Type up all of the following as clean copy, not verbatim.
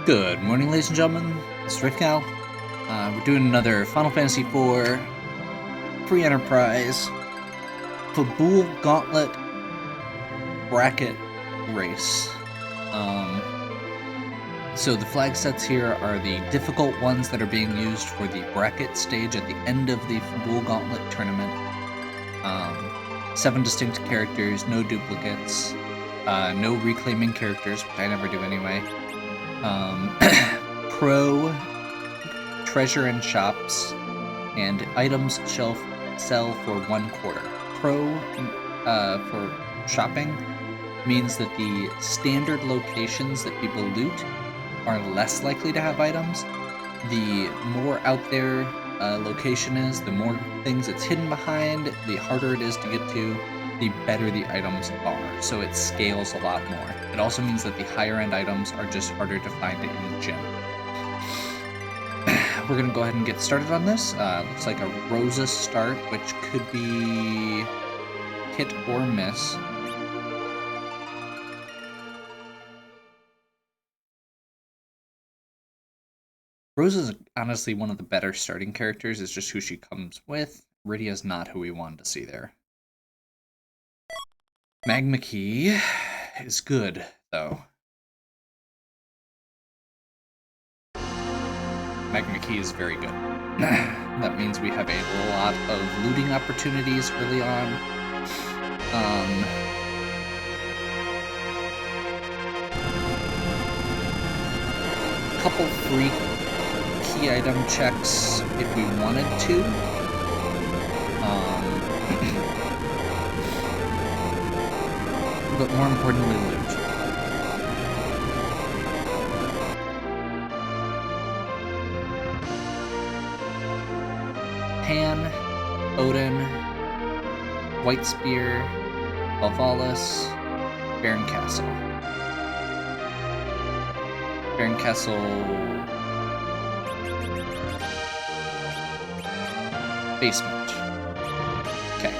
Good morning, ladies and gentlemen. It's Rick now. We're doing another Final Fantasy IV free enterprise Fabul Gauntlet bracket race. So the flag sets here are the difficult ones that are being used for the bracket stage at the end of the Fabul Gauntlet tournament. 7 distinct characters, no duplicates, no reclaiming characters, which I never do anyway. Pro treasure and shops, and items shelf sell for 1/4. Pro for shopping means that the standard locations that people loot are less likely to have items. The more out there a location is, the more things it's hidden behind, the harder it is to get to, the better the items are, so it scales a lot more. It also means that the higher end items are just harder to find in the gym. We're gonna go ahead and get started on this. Looks like a Rosa start, which could be hit or miss. Rosa's honestly one of the better starting characters, it's just who she comes with. Rydia's not who we wanted to see there. Magma Key is good, though. Magma Key is very good. That means we have a lot of looting opportunities early on. Couple free key item checks if we wanted to. But more importantly, loot. Pan, Odin, White Spear, Valvalis, Baron Castle. Baron Castle... basement. Okay.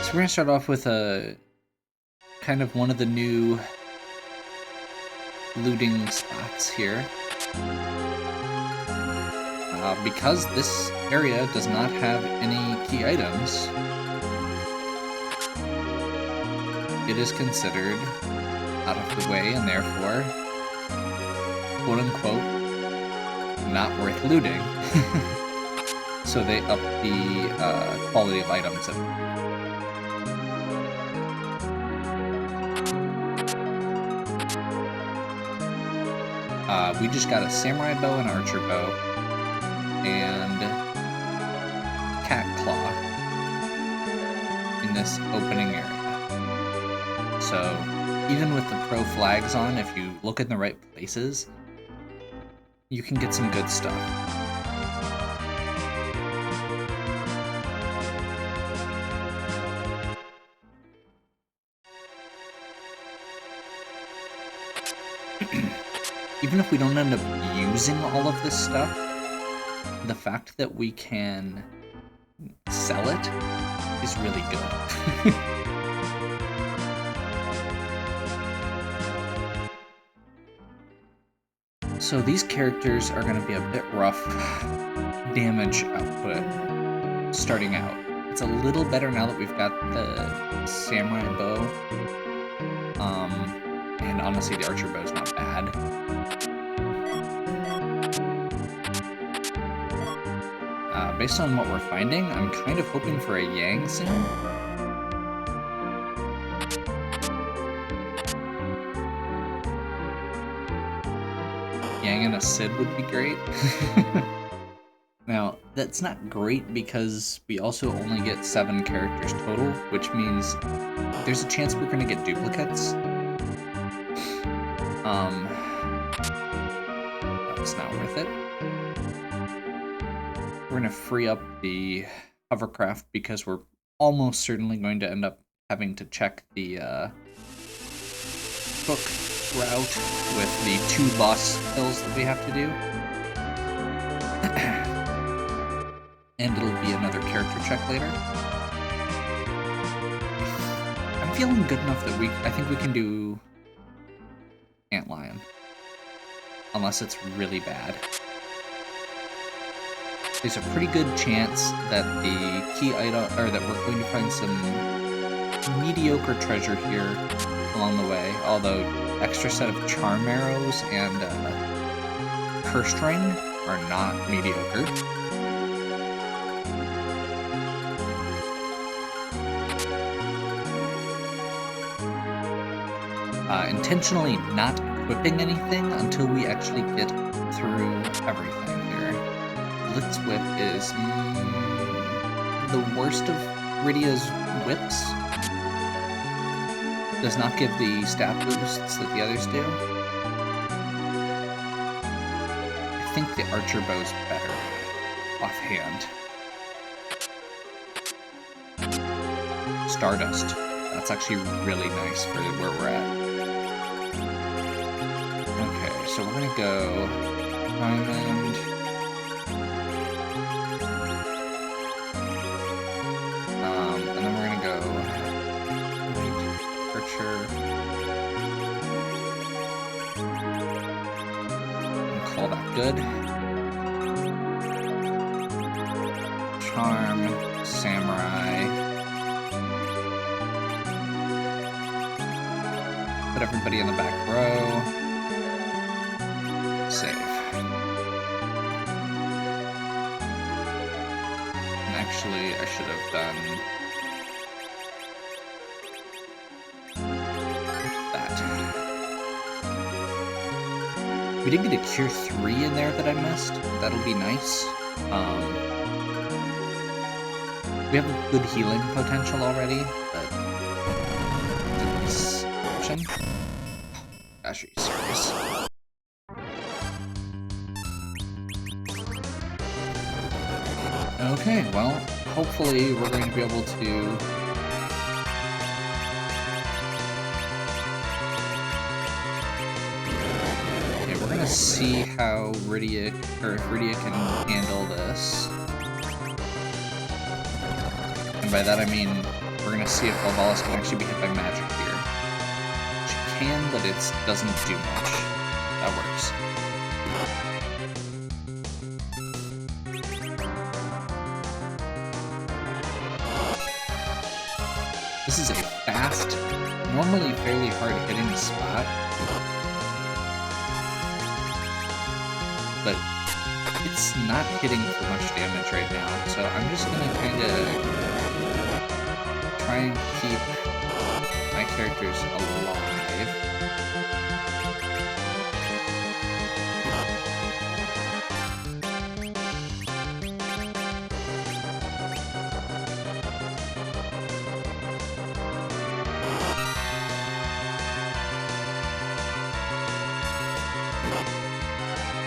So we're going to start off with a kind of one of the new looting spots here. Because this area does not have any key items, it is considered out of the way and therefore, quote-unquote, not worth looting. So they up the quality of items. We just got a samurai bow and archer bow, and cat claw in this opening area. So even with the pro flags on, if you look in the right places, you can get some good stuff. Even if we don't end up using all of this stuff, the fact that we can sell it is really good. So these characters are going to be a bit rough damage output starting out. It's a little better now that we've got the samurai bow. And honestly, the archer bow is not bad. Based on what we're finding, I'm kind of hoping for a Yang soon. Yang and a Sid would be great. Now, that's not great because we also only get 7 characters total, which means there's a chance we're going to get duplicates. That's not worth it. We're going to free up the hovercraft because we're almost certainly going to end up having to check the book route with the 2 boss kills that we have to do. And it'll be another character check later. feeling good enough that I think we can do Antlion. Unless it's really bad. There's a pretty good chance that the key item, or that we're going to find some mediocre treasure here along the way, although extra set of charm arrows and cursed ring are not mediocre. Intentionally not equipping anything until we actually get through everything here. Blitz Whip is the worst of Rydia's whips. Does not give the stat boosts that the others do. I think the Archer Bow's better offhand. Stardust. That's actually really nice for where we're at. Okay, so we're gonna go Diamond. And then we're gonna go Archer. And call that good. Charm, Samurai. Put everybody in the back row. Save. And actually, I should have done that. We did get a Cure 3 in there that I missed. That'll be nice. We have a good healing potential already, but this option. Gosh, are you serious? Okay, well, hopefully we're going to be able to okay, we're gonna see how Rydia can handle this. And by that I mean we're gonna see if Valvalis can actually be hit by magic here. She can, but it doesn't do much. That works. This is a fast, normally fairly hard-hitting spot, but it's not hitting for much damage right now, so I'm just gonna kind of try and keep my characters alive.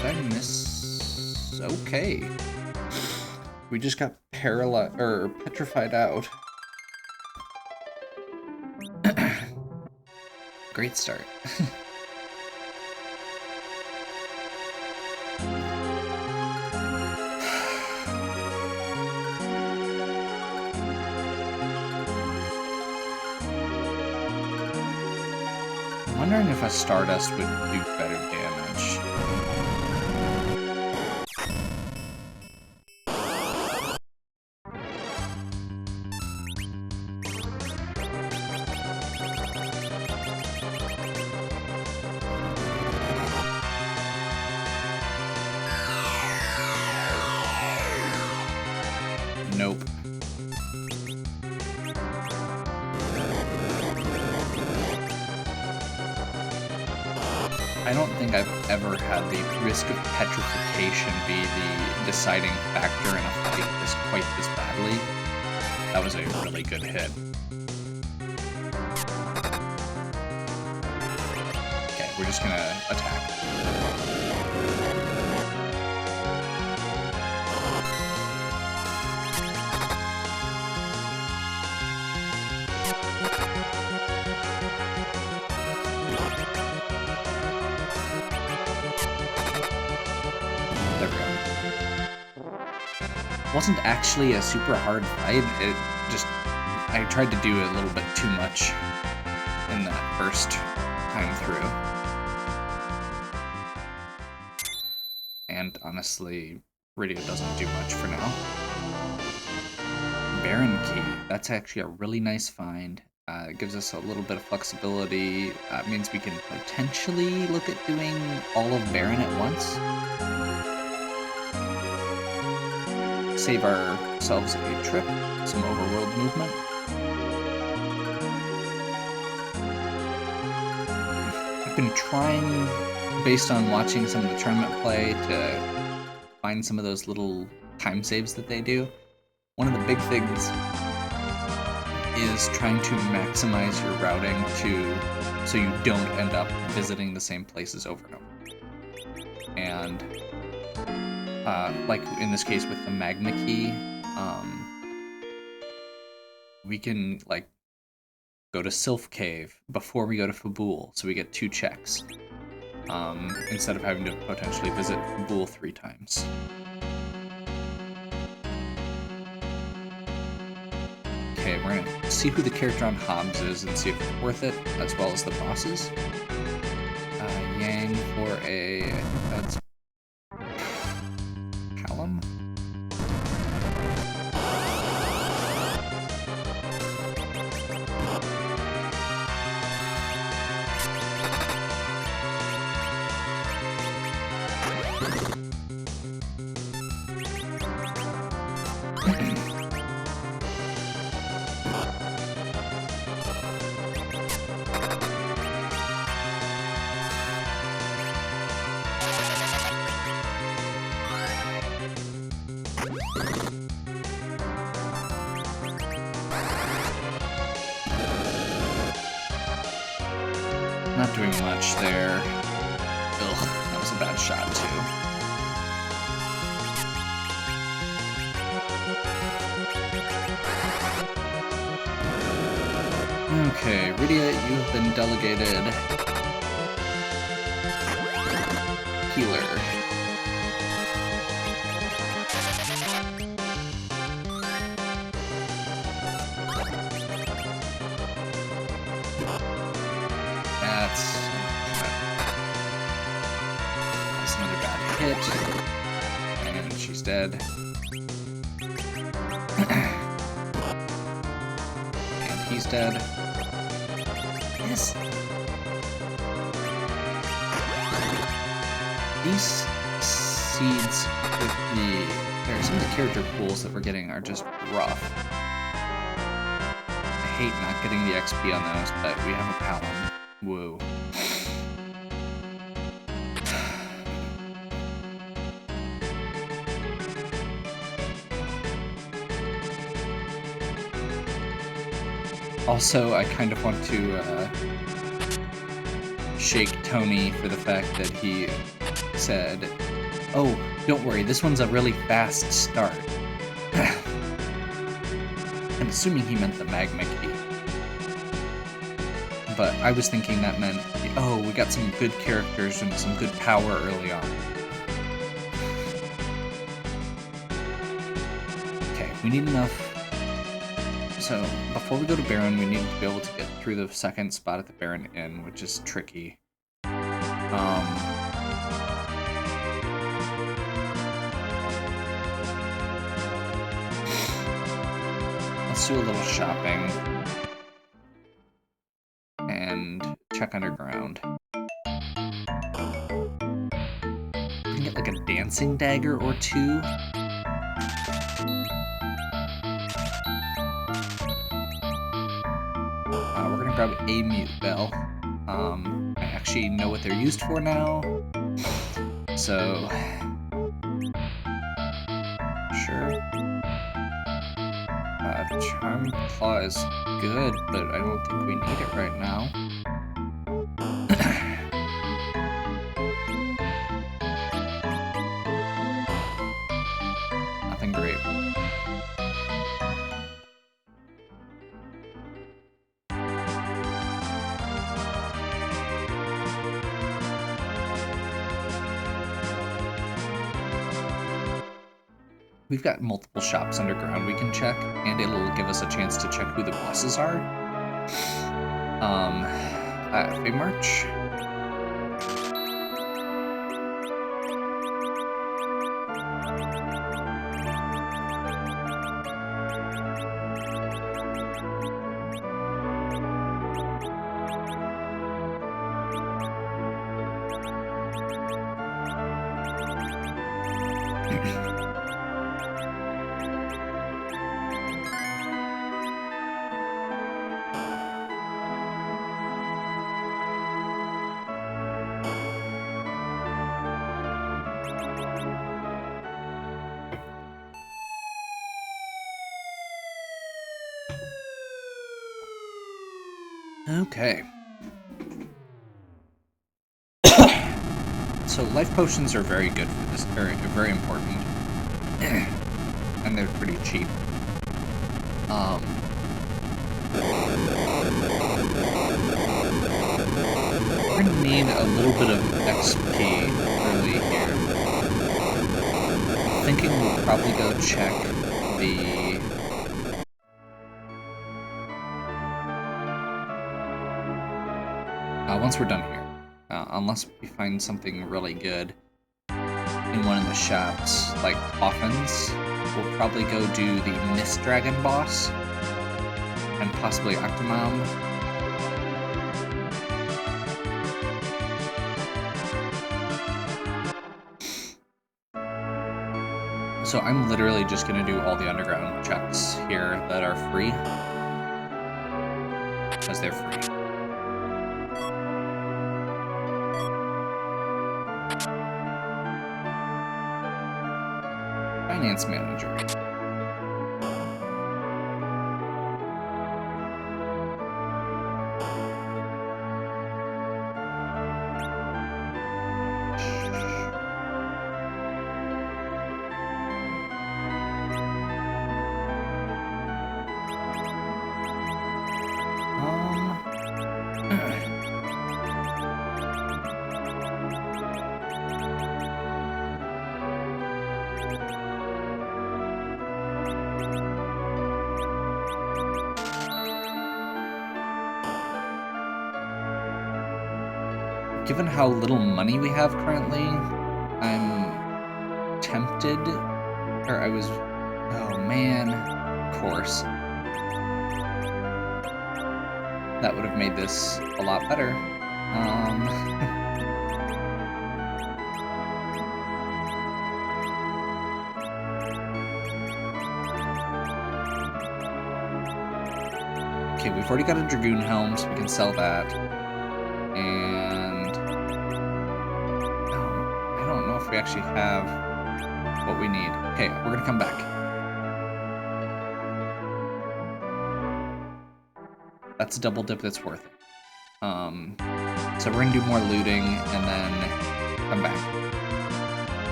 Did I miss? Okay. We just got paralyzed or petrified out. Great start. I'm wondering if a Stardust would do better damage. Nope. I don't think I've ever had the risk of petrification be the deciding factor in a fight quite this badly. That was a really good hit. Okay, we're just gonna attack. Wasn't actually a super hard fight. It just I tried to do a little bit too much in that first time through. And honestly, Rydia doesn't do much for now. Baron Key, that's actually a really nice find. It gives us a little bit of flexibility. It means we can potentially look at doing all of Baron at once. Save ourselves a trip, some overworld movement. I've been trying, based on watching some of the tournament play, to find some of those little time saves that they do. One of the big things is trying to maximize your routing so you don't end up visiting the same places over and over. And like in this case with the Magma Key, we can like go to Sylph Cave before we go to Fabul, so we get 2 checks instead of having to potentially visit Fabul 3 times. Okay, we're gonna see who the character on Hobbs is and see if it's worth it, as well as the bosses. Yang for a... that's... Hallam? Not doing much there. Ugh, that was a bad shot too. Okay, Rydia, you have been delegated healer. That's another bad hit. And she's dead. And he's dead. Yes. These seeds with some of the character pools that we're getting are just rough. I hate not getting the XP on those, but we have a Palom. Woo. Also, I kind of want to shake Tony for the fact that he said, "Oh, don't worry, this one's a really fast start." I'm assuming he meant the Magma Key. But I was thinking that meant, oh, we got some good characters and some good power early on. Okay, we need enough. So, before we go to Baron, we need to be able to get through the second spot at the Baron Inn, which is tricky. Let's do a little shopping. And check underground. We can get like a dancing dagger or 2. We're gonna grab a mute bell. I actually know what they're used for now. So, sure. Charm Claw is good, but I don't think we need it right now. Nothing great. we've got multiple shops underground we can check, and it'll give us a chance to check who the bosses are. FA March. Okay. So life potions are very good for this, very important. And they're pretty cheap. We're gonna need a little bit of XP early here. I'm thinking we'll probably go check the... once we're done here. Unless we find something really good in one of the shops, like Coffins, we'll probably go do the Mist Dragon boss, and possibly Octomom. So I'm literally just going to do all the underground checks here that are free, because they're free. Finance manager. Given how little money we have currently, I'm tempted, or I was, oh man, of course. That would have made this a lot better. Okay, we've already got a Dragoon Helm, so we can sell that. And I don't know if we actually have what we need. Okay, we're gonna come back. That's a double dip that's worth it. So we're gonna do more looting and then come back.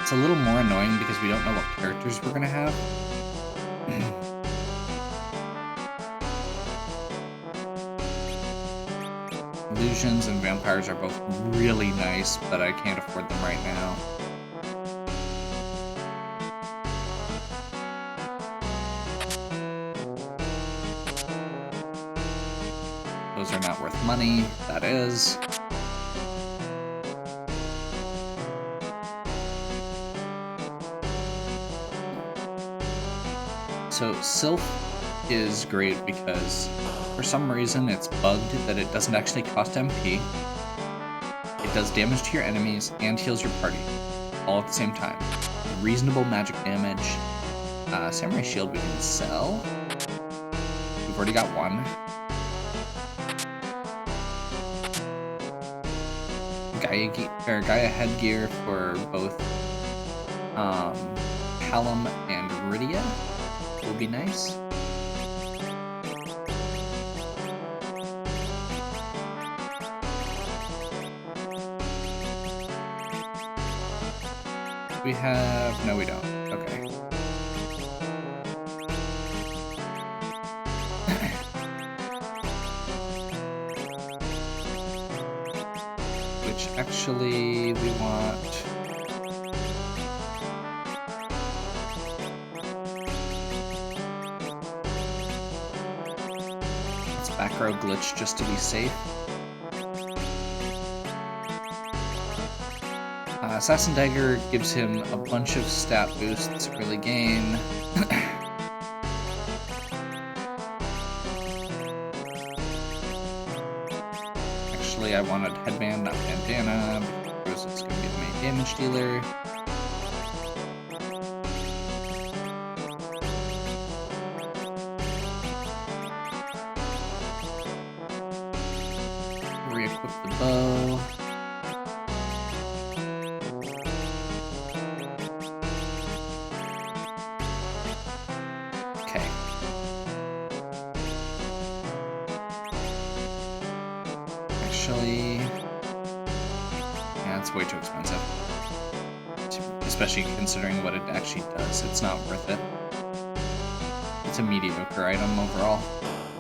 It's a little more annoying because we don't know what characters we're gonna have. Illusions and vampires are both really nice, but I can't afford them right now. Those are not worth money, that is. So Sylph is great because for some reason it's bugged that it doesn't actually cost MP. It does damage to your enemies and heals your party, all at the same time. Reasonable magic damage. Samurai Shield we can sell. We've already got one. Gaia headgear for both Hallam and Rydia will be nice. We have... no, we don't. Okay. which actually we want... Let's back row glitch just to be safe. Assassin Dagger gives him a bunch of stat boosts, early gain. Actually, I wanted Headband, not Bandana, because it's going to be the main damage dealer. Re-equip the bow. Way too expensive, especially considering what it actually does. It's not worth it. It's a mediocre item overall.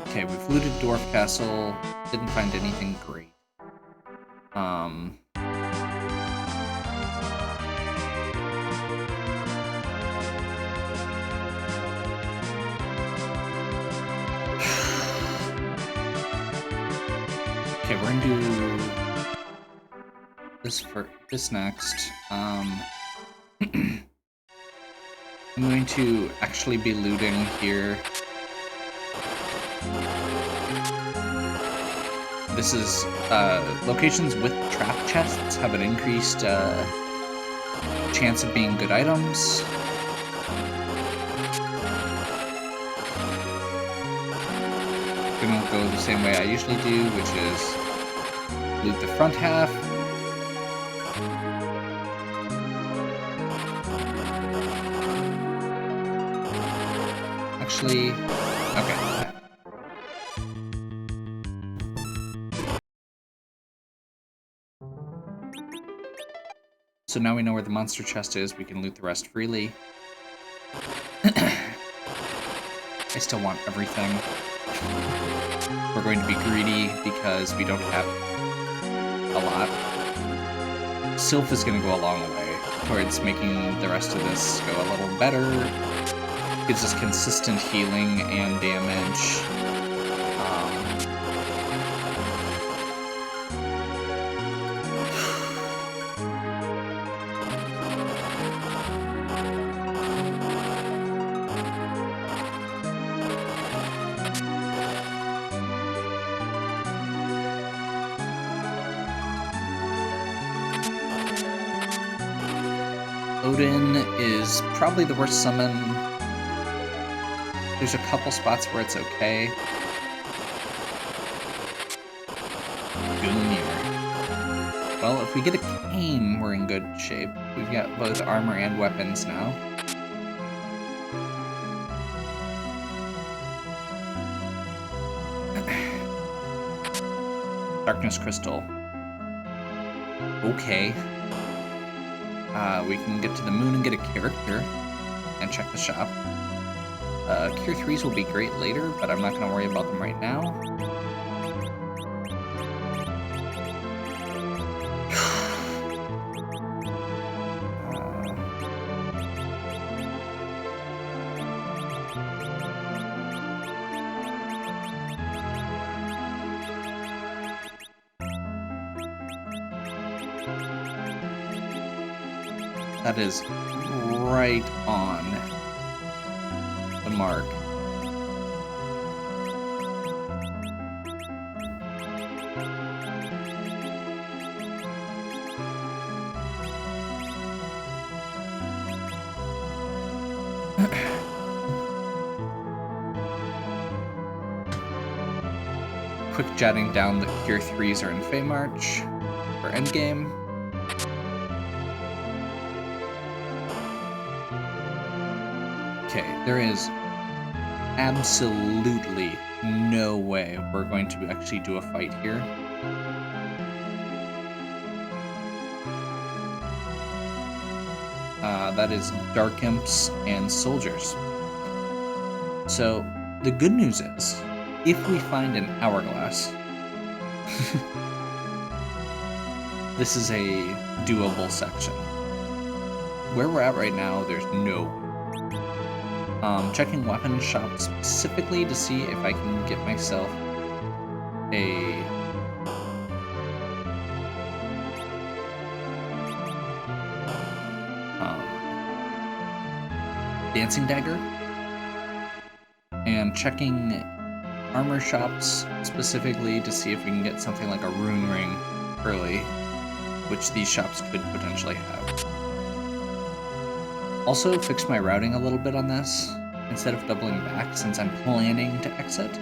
Okay, we've looted Dwarf Castle. Didn't find anything great. Okay, we're gonna do this next. I'm going to actually be looting here. This is locations with trap chests have an increased chance of being good items. Gonna go the same way I usually do, which is loot the front half. Okay. So now we know where the monster chest is, we can loot the rest freely. I still want everything. We're going to be greedy because we don't have a lot. Sylph is going to go a long way towards making the rest of this go a little better. Gives us consistent healing and damage. Odin is probably the worst summon. There's a couple spots where it's okay. Gungnir. Well, if we get a cane, we're in good shape. We've got both armor and weapons now. Darkness Crystal. Okay. We can get to the moon and get a character and check the shop. Cure 3s will be great later, but I'm not going to worry about them right now. That is right on the mark. Quick jotting down that Cure 3s are in Feymarch for endgame. Okay, there is absolutely no way we're going to actually do a fight here. That is Dark Imps and Soldiers. So, the good news is, if we find an Hourglass, this is a doable section. Where we're at right now, there's no. Checking weapon shop specifically to see if I can get myself a dancing dagger, and checking armor shops specifically to see if we can get something like a rune ring early, which these shops could potentially have. Also fixed my routing a little bit on this. Instead of doubling back, since I'm planning to exit,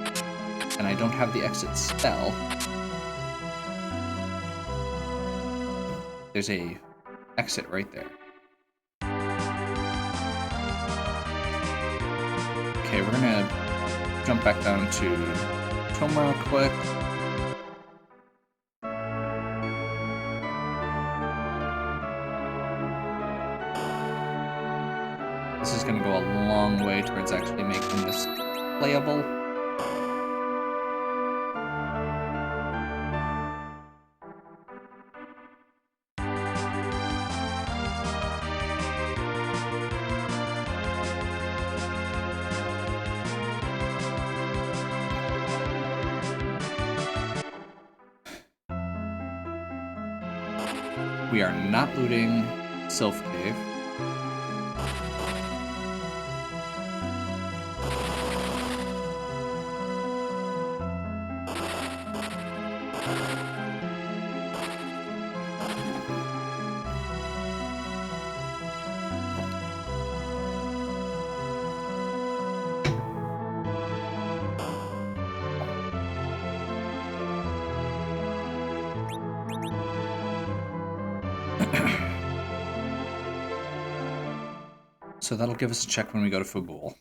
and I don't have the exit spell, there's a exit right there. Okay, we're gonna jump back down to Tome real quick. This is gonna go a long way towards actually making this playable. We are not looting Sylph Cave. So that'll give us a check when we go to Fabul.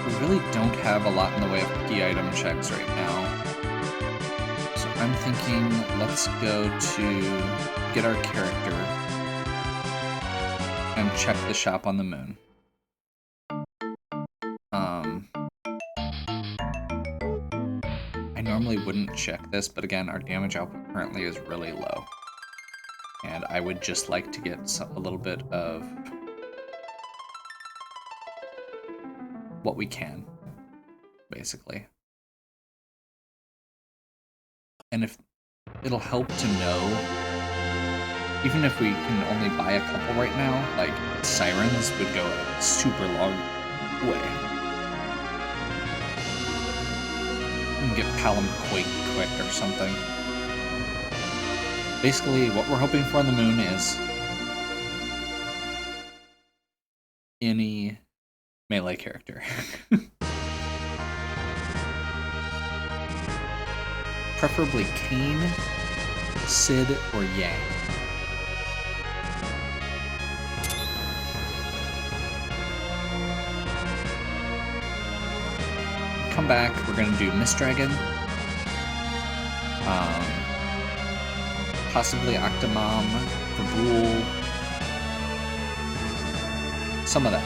We really don't have a lot in the way of key item checks right now. So I'm thinking let's go to get our character and check the shop on the moon. I normally wouldn't check this, but again, our damage output currently is really low. And I would just like to get a little bit of what we can, basically. And if it'll help to know, even if we can only buy a couple right now, like sirens would go a super long way. And get Palom Quake quick or something. Basically, what we're hoping for on the moon is any melee character. Preferably Kain, Sid, or Yang. Come back, we're gonna do Mist Dragon. Possibly Octomom, Fabul. Some of that.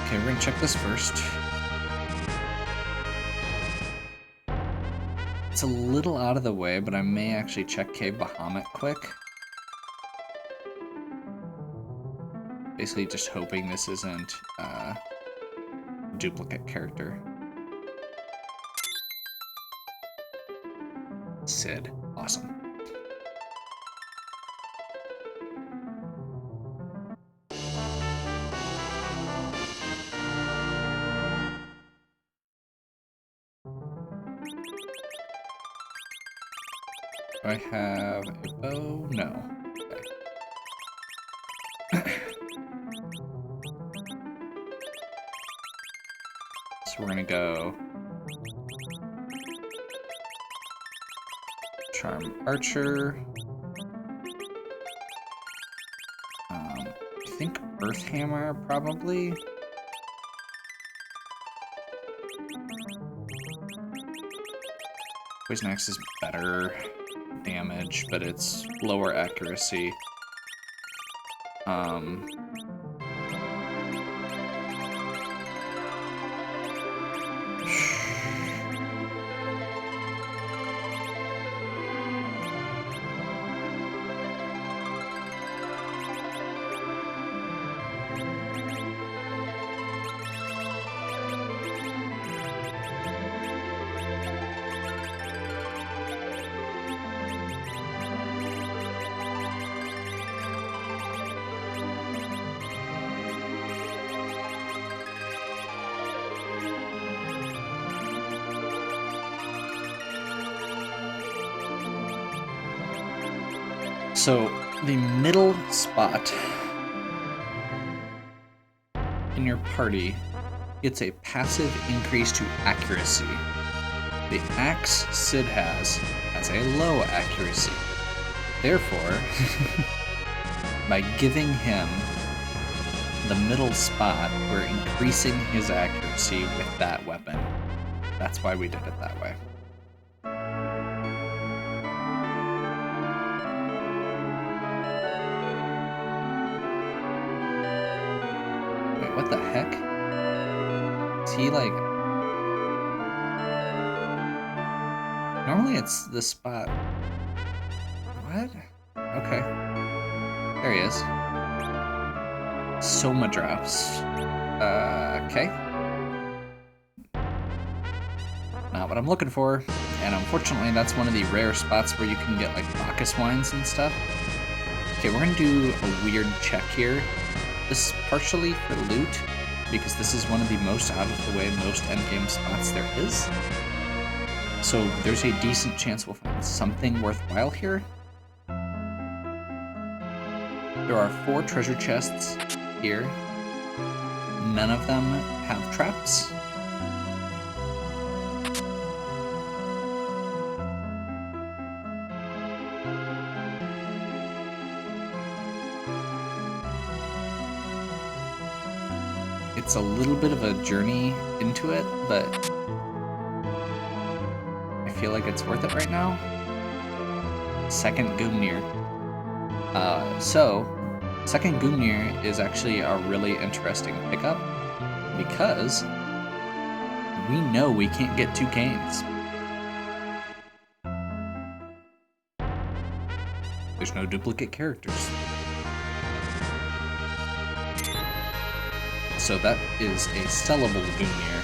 Okay, we're gonna check this first. It's a little out of the way, but I may actually check Cave Bahamut quick. Basically just hoping this isn't a duplicate character. Sid. Awesome. Do I have a bow? No. Okay. So we're gonna go Charm Archer. I think Earth Hammer, probably. Poison Axe is better damage, but it's lower accuracy. So, the middle spot in your party gets a passive increase to accuracy. The axe Sid has a low accuracy. Therefore, by giving him the middle spot, we're increasing his accuracy with that weapon. That's why we did it that way. What the heck? Is he like... Normally it's the spot... What? Okay. There he is. Soma drops. Okay. Not what I'm looking for. And unfortunately that's one of the rare spots where you can get like Bacchus wines and stuff. Okay, we're gonna do a weird check here. This is partially for loot, because this is one of the most out of the way most endgame spots there is. So there's a decent chance we'll find something worthwhile here. There are 4 treasure chests here. None of them have traps. It's a little bit of a journey into it, but I feel like it's worth it right now. Second Gungnir. So, Second Gungnir is actually a really interesting pickup because we know we can't get 2 canes. There's no duplicate characters. So that is a sellable Gungnir.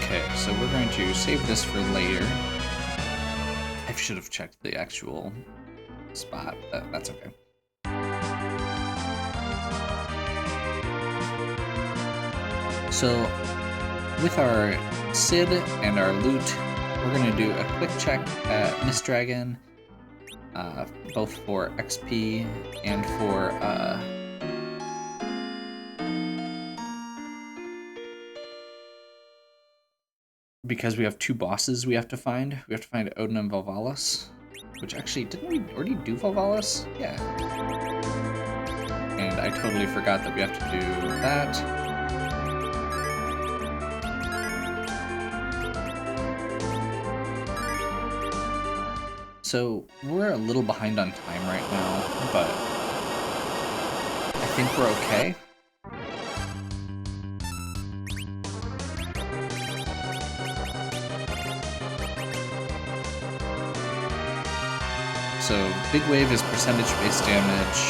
Okay, so we're going to save this for later. I should have checked the actual spot, but that's okay. So, with our Sid and our loot, we're going to do a quick check at Mist Dragon, both for XP and for because we have 2 bosses we have to find. We have to find Odin and Valvalis, which actually, didn't we already do Valvalis? Yeah. And I totally forgot that we have to do that. So, we're a little behind on time right now, but I think we're okay. So, Big Wave is percentage-based damage.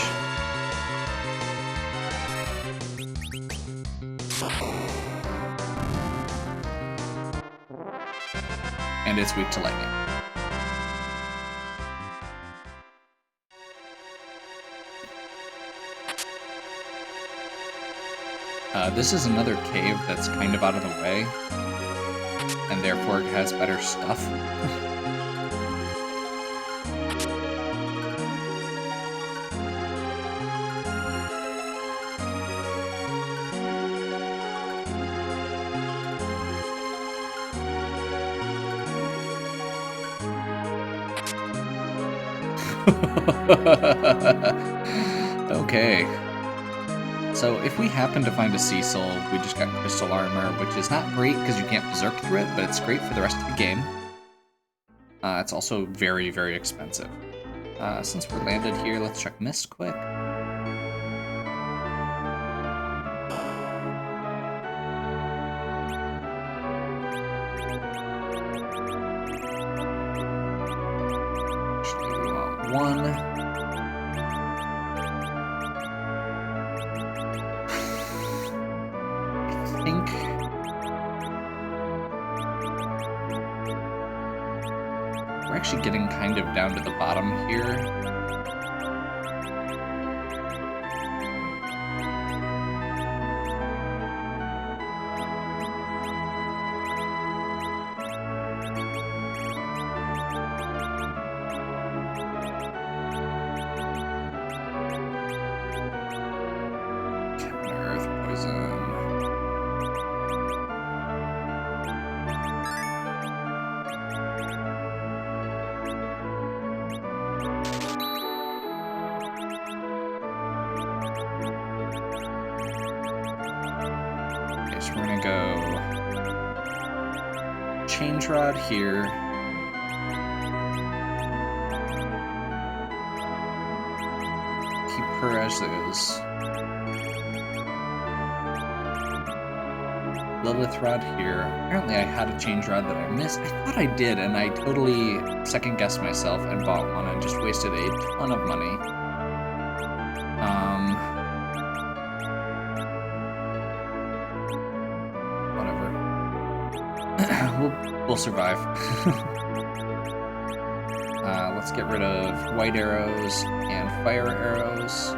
And it's weak to lightning. This is another cave that's kind of out of the way, and therefore it has better stuff. Okay. So if we happen to find a sea soul, we just got crystal armor, which is not great because you can't berserk through it, but it's great for the rest of the game. It's also very, very expensive. Since we're landed here, let's check Mist quick. 1. I think we're actually getting kind of down to the bottom here. Change rod here. Keep her as is. Lilith rod here. Apparently I had a change rod that I missed. I thought I did, and I totally second-guessed myself and bought one and just wasted a ton of money. We'll survive. Let's get rid of white arrows and fire arrows.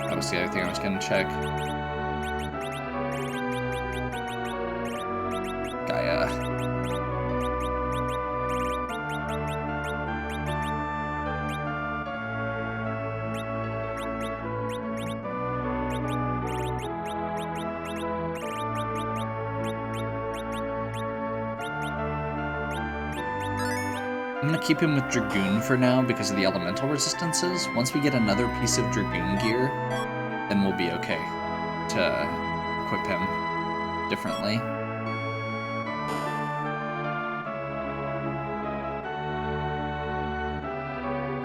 That was the other thing I was going to check. Gaia. I'm going to keep him with Dragoon for now because of the elemental resistances. Once we get another piece of Dragoon gear, then we'll be okay to equip him differently.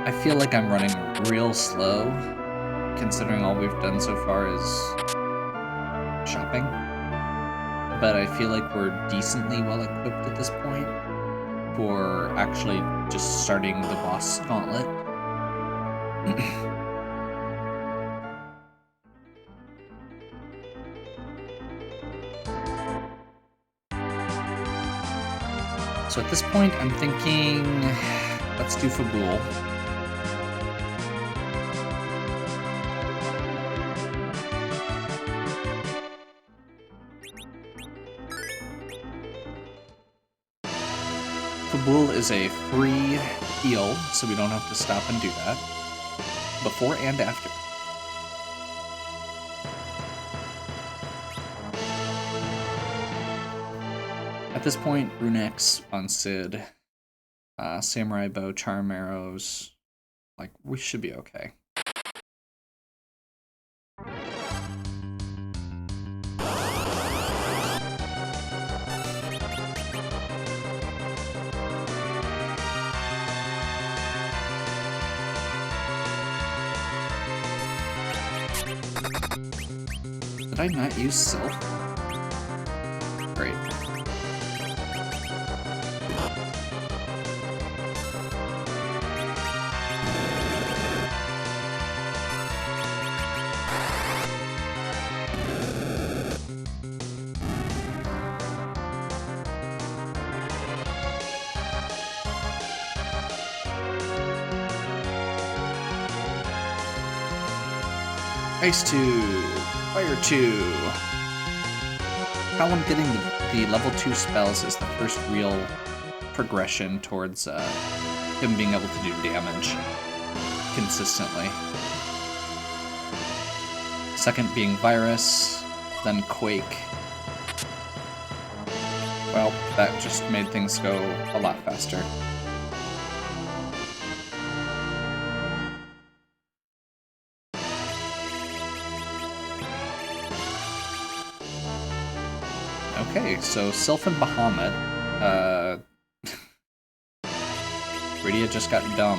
I feel like I'm running real slow, considering all we've done so far is shopping. But I feel like we're decently well equipped at this point for actually just starting the boss gauntlet. So at this point, I'm thinking, let's do Fabul. Fabul is a free heal, so we don't have to stop and do that. Before and after. At this point, Runex on Sid, Samurai Bow, Charm Arrows, like, we should be okay. Did I not use Self? Great. Ice 2, Fire 2. How I'm getting the level 2 spells is the first real progression towards him being able to do damage consistently. Second being Virus, then Quake. Well, that just made things go a lot faster. Okay, so Sylph and Bahamut. Rydia just got dumb.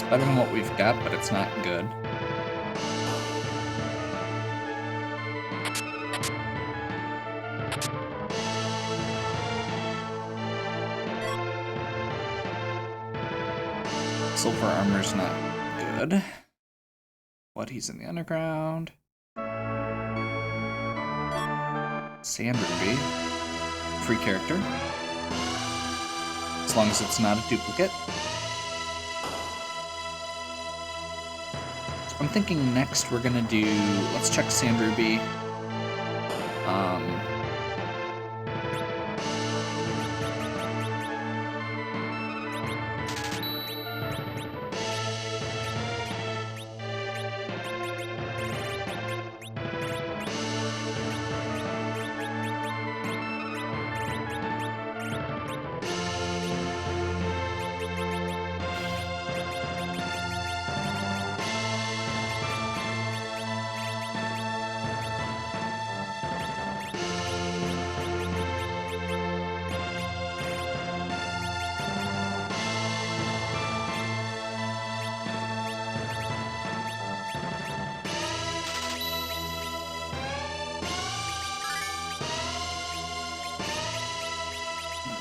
Better than what we've got, but it's not good. Silver armor's not good. What? He's in the underground. Sand Ruby. Free character. As long as it's not a duplicate. So I'm thinking next we're gonna do... Let's check Sand Ruby.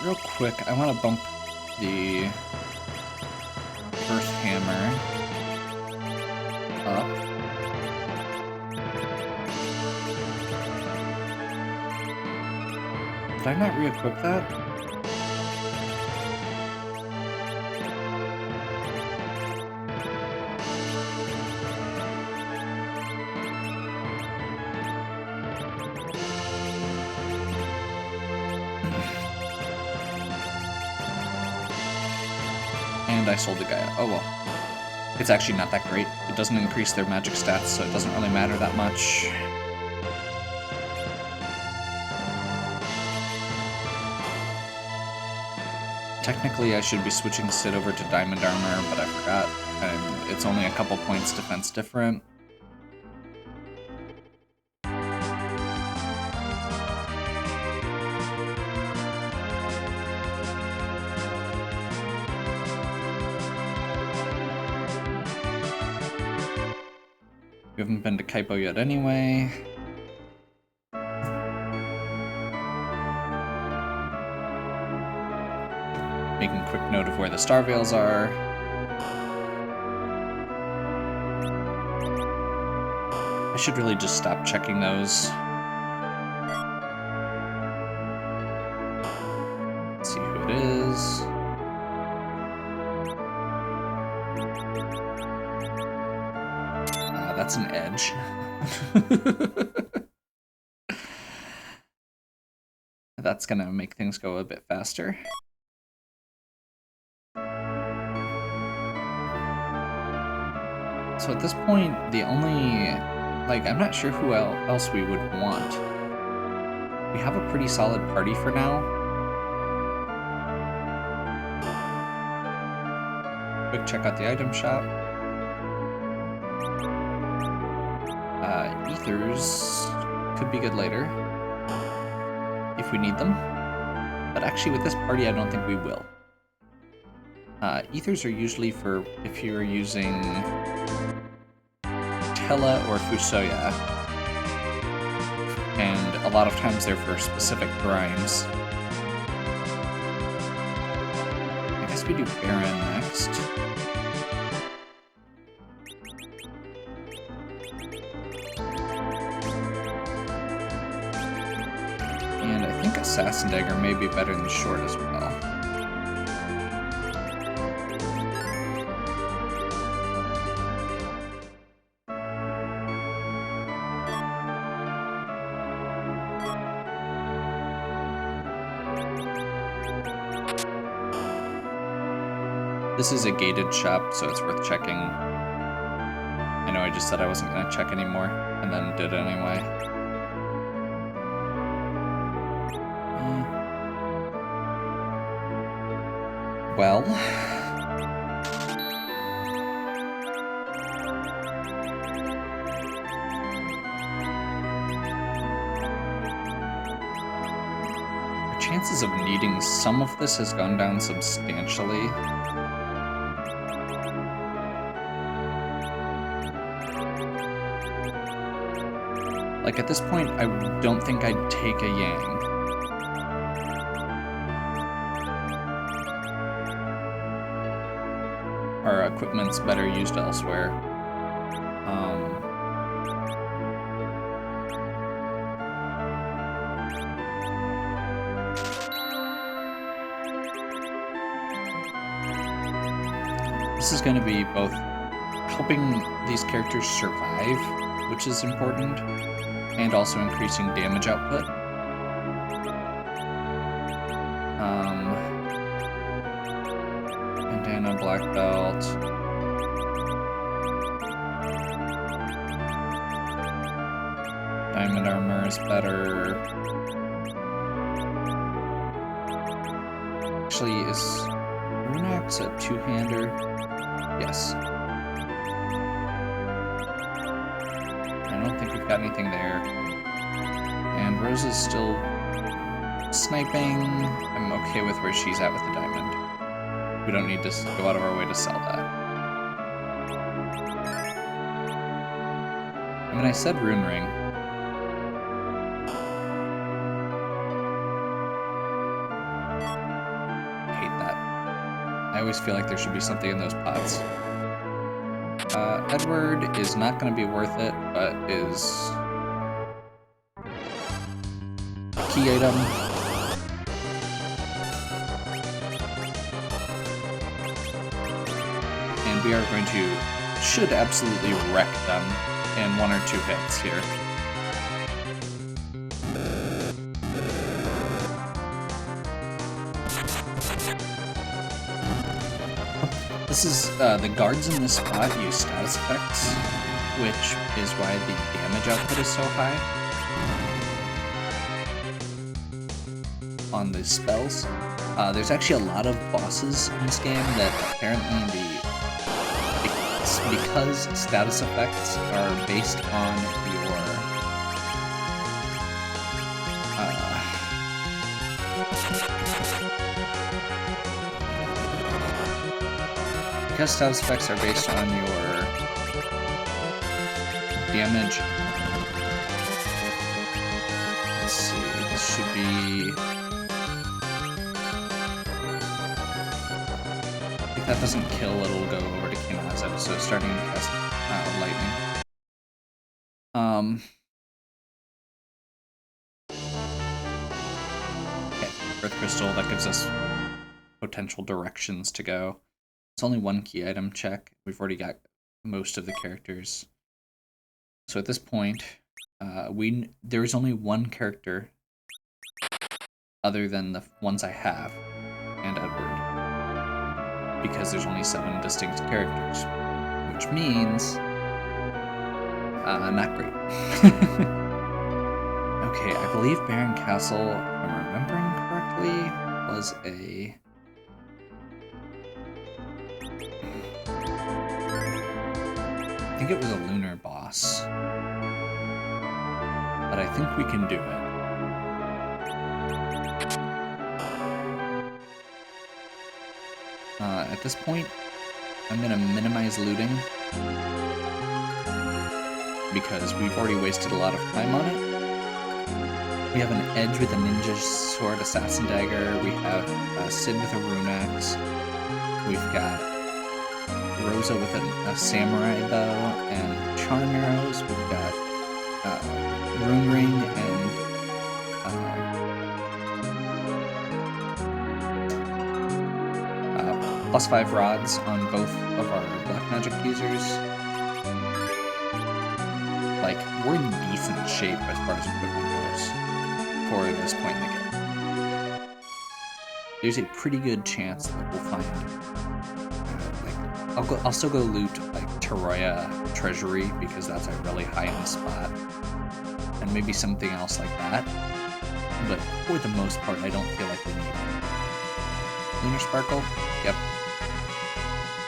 Real quick, I want to bump the first hammer up. Did I not re-equip that? I sold the guy. Oh well. It's actually not that great. It doesn't increase their magic stats, so it doesn't really matter that much. Technically, I should be switching Sid over to Diamond Armor, but I forgot. And it's only a couple points defense different. We haven't been to Kaipo yet anyway. Making a quick note of where the Star Veils are. I should really just stop checking those. Let's see who it is. That's an edge. That's gonna make things go a bit faster. So at this point, the only... I'm not sure who else we would want. We have a pretty solid party for now. Quick check out the item shop. Ethers could be good later, if we need them. But actually with this party, I don't think we will. Ethers are usually for if you're using Tella or Fusoya. And a lot of times they're for specific grinds. I guess we do Baron next. Assassin Dagger may be better than Short as well. This is a gated shop, so it's worth checking. I know I just said I wasn't going to check anymore, and then did anyway. Well... our chances of needing some of this has gone down substantially. Like, at this point, I don't think I'd take a Yang. Our equipment's better used elsewhere. This is going to be both helping these characters survive, which is important, and also increasing damage output. Bandana, black belt. Diamond armor is better. Actually, is Runax a two-hander? Yes. I don't think we've got anything there. And Rose is still sniping. I'm okay with where she's at with the diamond. We don't need to go out of our way to sell that. I mean, I said rune ring. I always feel like there should be something in those pots. Edward is not going to be worth it, but is a key item. And we are going to, should absolutely wreck them in 1 or 2 hits here. This is, the guards in this spot use status effects, which is why the damage output is so high on the spells. There's actually a lot of bosses in this game that apparently because status effects are based on your because status effects are based on your damage. Let's see, this should be... If that doesn't kill, it'll go over to Kinaza, so it's starting to cast lightning. Okay, Earth Crystal, that gives us potential directions to go. It's only 1 key item check. We've already got most of the characters. So at this point, there is only 1 character other than the ones I have, and Edward. Because there's only 7 distinct characters. Which means... not great. Okay, I believe Baron Castle, if I'm remembering correctly, was a... I think it was a lunar boss. But I think we can do it. At this point, I'm going to minimize looting. Because we've already wasted a lot of time on it. We have an Edge with a ninja sword, assassin dagger. We have Sid with a rune axe. We've got Rosa with a samurai bow and charm arrows. We've got rune ring and +5 rods on both of our black magic users. Like, we're in decent shape as far as equipment goes for this point in the game. There's a pretty good chance that we'll find I'll still go loot like Teroya Treasury because that's a really high-end spot, and maybe something else like that. But for the most part, I don't feel like we need it. Lunar Sparkle? Yep.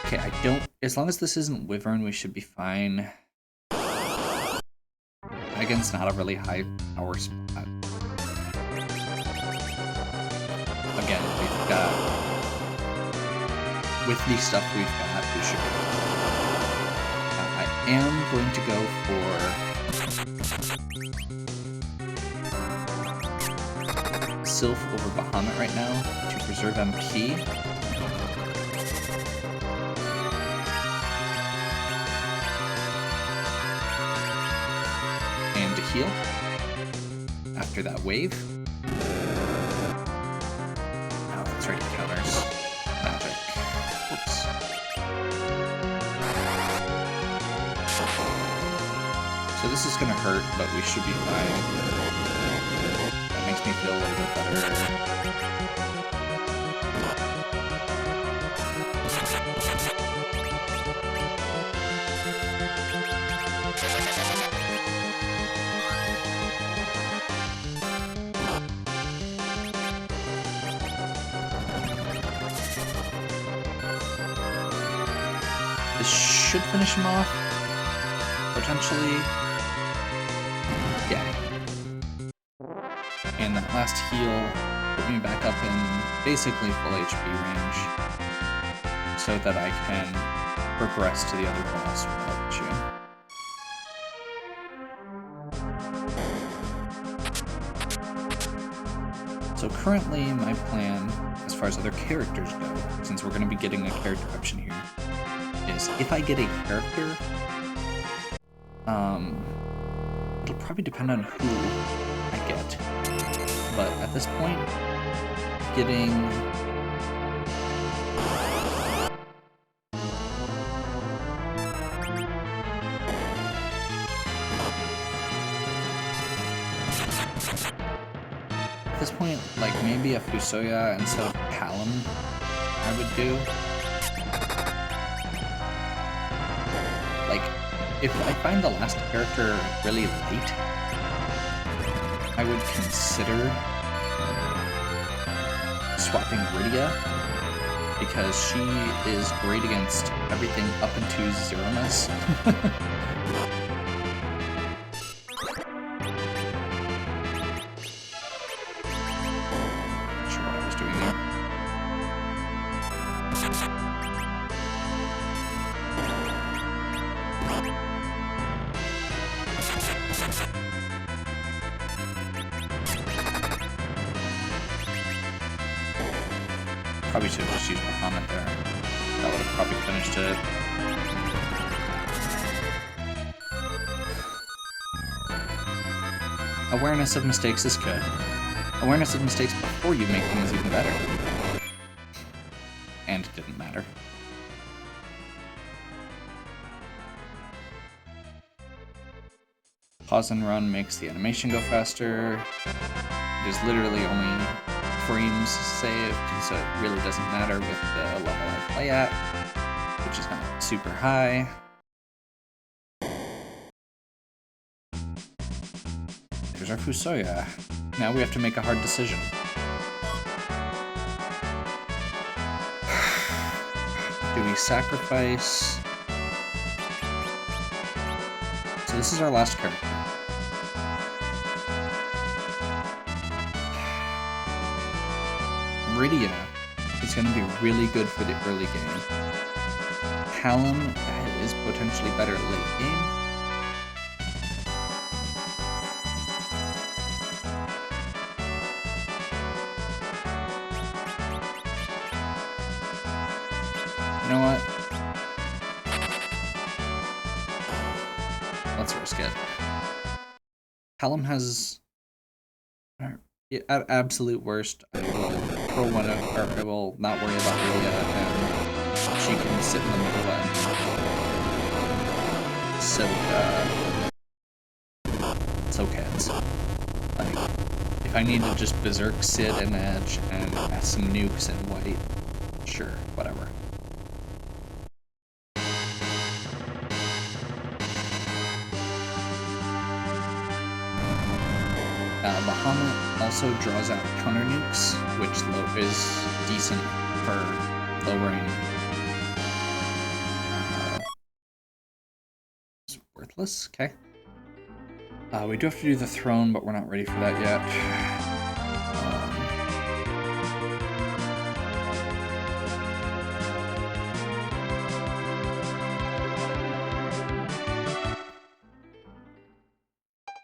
Okay, I don't... As long as this isn't Wyvern, we should be fine. Against not a really high power spot. Again, we've got... With the stuff we've got, we should be... I am going to go for... Sylph over Bahamut right now to preserve MP. And to heal after that wave. Oh, that's right, it counters magic. Oops. So this is gonna hurt, but we should be fine. That makes me feel a little bit better. This should finish him off, potentially. Yeah. And that last heal put me back up in basically full HP range so that I can progress to the other boss without issue. So currently my plan, as far as other characters go, since we're going to be getting a character option here, is if I get a character, it'll probably depend on who I get. But at this point, getting like maybe a Fusoya instead of Palom I would do. Like, if I find the last character really late, I would consider swapping Rydia, because she is great against everything up into Zeromas. Not sure what I was doing there. Probably should have just used Bahamut there. That would have probably finished it. Awareness of mistakes is good. Awareness of mistakes before you make them is even better. And it didn't matter. Pause and run makes the animation go faster. There's literally only frames saved, so it really doesn't matter with the level I play at, which is not super high. There's our Fusoya. Now we have to make a hard decision. Do we sacrifice? So this is our last character. Rydia is going to be really good for the early game. Palom is potentially better late game. You know what? Let's risk it. Palom has... At absolute worst, I will throw one of, or I will not worry about Rydia, and she can sit in the middle and soak heads. Like, if I need to just berserk Sid and Edge and add some nukes and white, sure, whatever. Bahamut also draws out counter nukes, which is decent for lowering. It's worthless. Okay. We do have to do the throne, but we're not ready for that yet.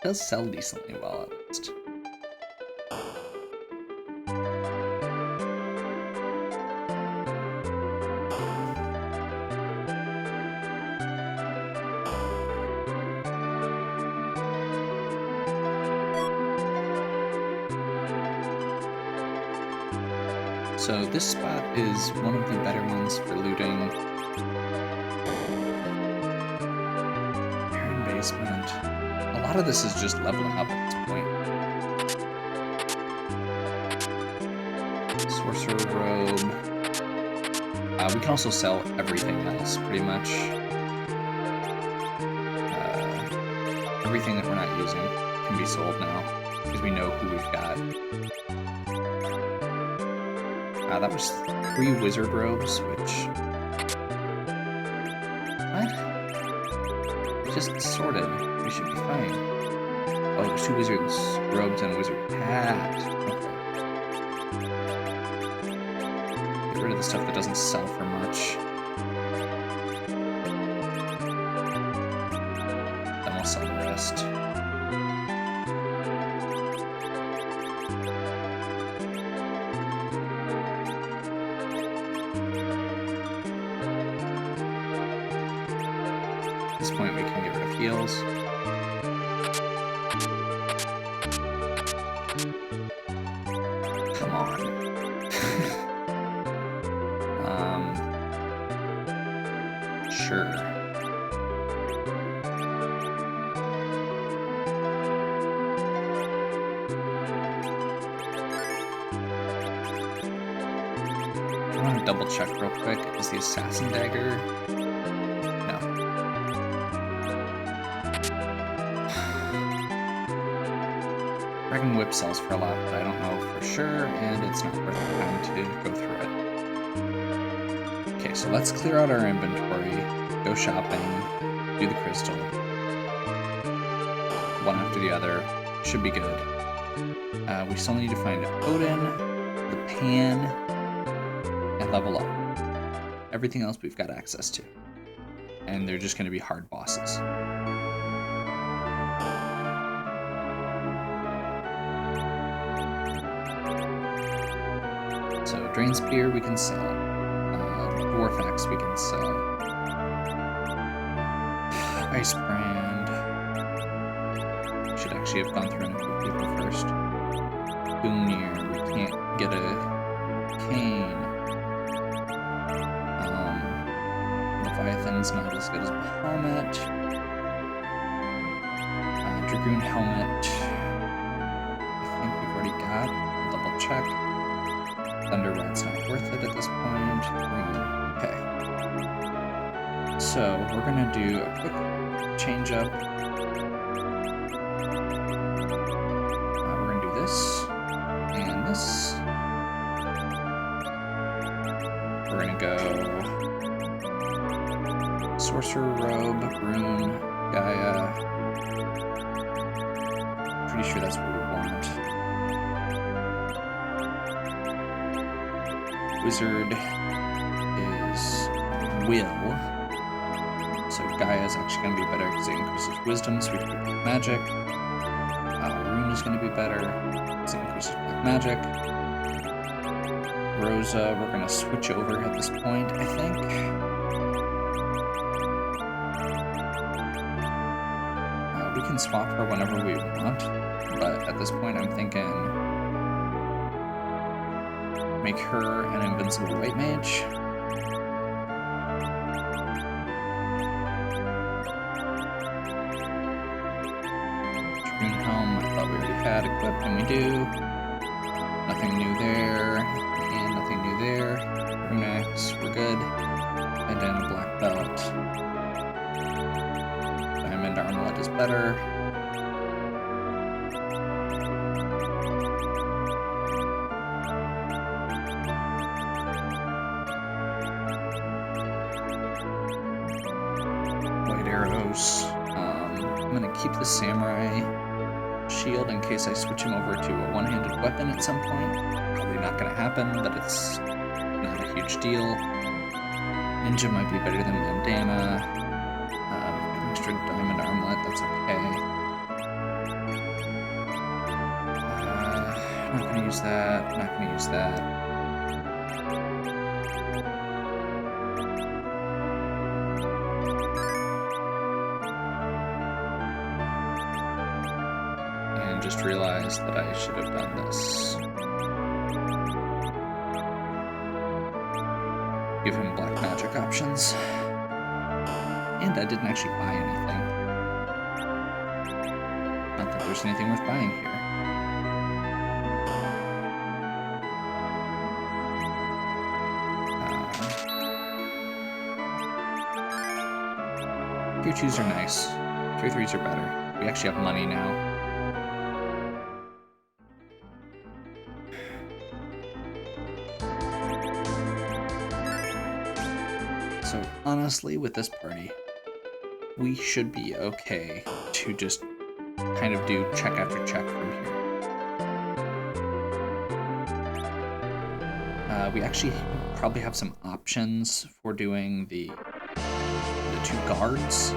does sell decently well, at least. So this spot is one of the better ones for looting. Iron basement. A lot of this is just leveling up at this point. Sorcerer robe. We can also sell everything else, pretty much. Everything that we're not using can be sold now, because we know who we've got. That was 3 wizard robes, which... What? We just sorted. We should be fine. Oh, there's 2 wizards robes and a wizard hat. Okay. Get rid of the stuff that doesn't sell for much. Then we'll sell the rest. At this point, we can get rid of heals. Come on. Sure. I want to double check real quick. Is the assassin dagger? No. Dragon whip sells for a lot, but I don't know for sure, and it's not worth the time to go through it. Okay, so let's clear out our inventory, go shopping, do the crystal. One after the other. Should be good. We still need to find Odin, the pan, and level up. Everything else we've got access to. And they're just going to be hard bosses. So, Drain Spear we can sell. Dwarf Axe we can sell. Ice Brand. Should actually have gone through and equip people first. Gungnir, we can't get a cane. Leviathan's not as good as Bahamut. Dragoon Helmet. I think we've already got. I'll double check. Thunder Rod's not worth it at this point. Okay. So we're gonna do a quick change up. We're gonna do this and this. We're gonna go Sorcerer Robe, Rune, Gaia. Pretty sure that's what we want. Wizard is Will. So Gaia is actually going to be better because it increases Wisdom, so we can do Black Magic. Rune is going to be better because it increases Black Magic. Rosa, we're going to switch over at this point, I think. We can swap her whenever we want, but at this point I'm thinking make her an invincible white mage. Dragoon Helm, I thought we already had equipped, and we do. Nothing new there, and nothing new there. Rune Axe, we're good. And then a black belt. Diamond Armlet is better. I'm gonna keep the samurai shield in case I switch him over to a one-handed weapon at some point. Probably not gonna happen, but it's not a huge deal. Ninja might be better than bandana. Extra diamond armlet, that's okay. use that. Not gonna use that. And just realized that I should have done this. Give him black magic options. And I didn't actually buy anything. Not that there's anything worth buying here. Tier 2s are nice. Tier 3s are better. We actually have money now. So honestly, with this party, we should be okay to just kind of do check after check from here. We actually probably have some options for doing the two guards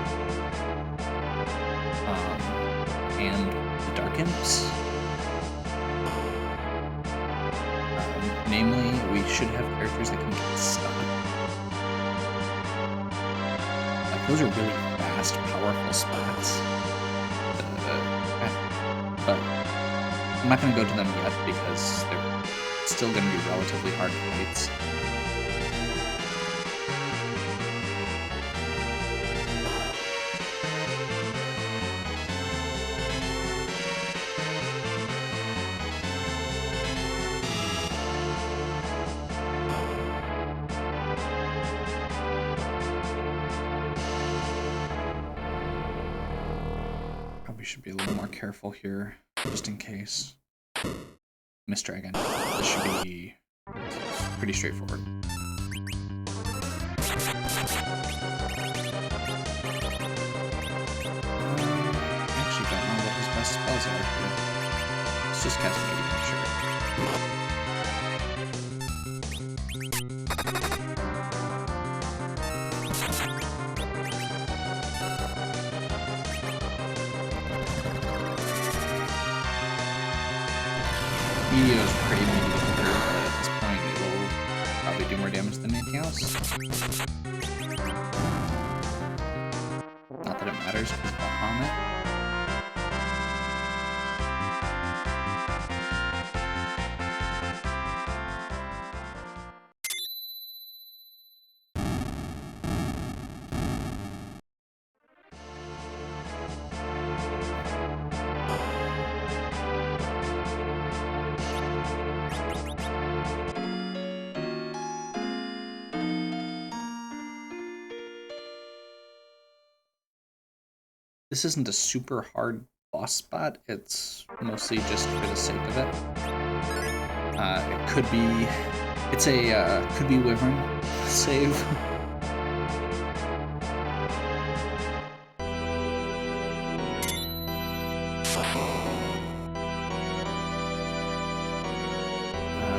and the dark imps. Namely, we should have characters that can get stuck. Like, those are really fast, powerful spots. But I'm not going to go to them yet because they're still going to be relatively hard fights. Probably should be a little more careful here, just in case. Miss Dragon. This should be pretty straightforward. I actually don't know what his best spells are here. Let's just cast Meteor, sure. Meteor's pretty mediocre, but at this point it'll probably do more damage than anything else. Not that it matters because of Bahamut. This isn't a super hard boss spot, it's mostly just for the sake of it. It could be, it's a, could be Wyvern save.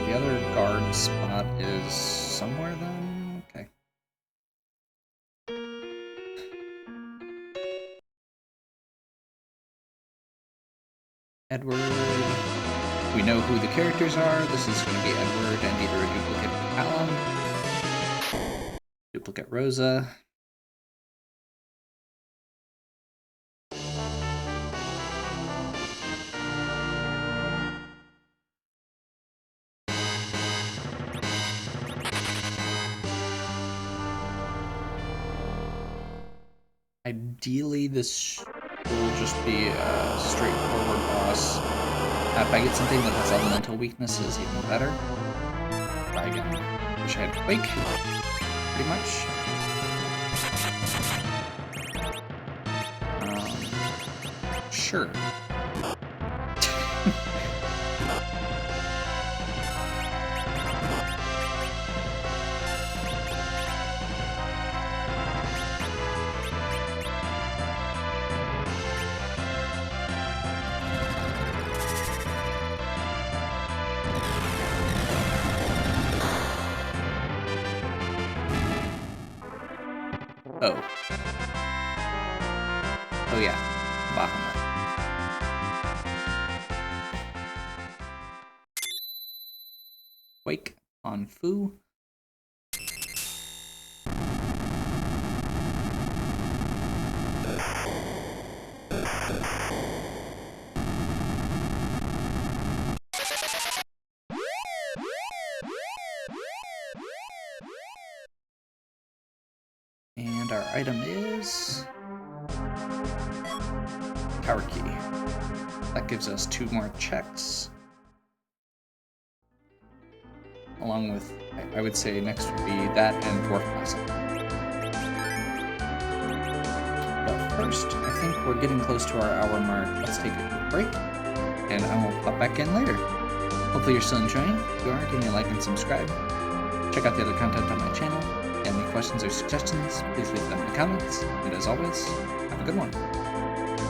The other guard spot is somewhere then? Okay. Edward. We know who the characters are. This is going to be Edward and either a duplicate Callum, duplicate Rosa. Ideally, this will just be a straightforward boss. If I get something that has elemental weaknesses, even better. Try again. Wish I had Quake, pretty much. Sure. Oh. Oh yeah, Bahamut. Foo. And our item is Power Key. That gives us 2 more checks. Along with, I would say next would be that and Dwarf Blossom. But first, I think we're getting close to our hour mark. Let's take a quick break, and I will pop back in later. Hopefully you're still enjoying. If you are, give me a like and subscribe. Check out the other content on my channel. If you have any questions or suggestions, please leave them in the comments. And as always, have a good one.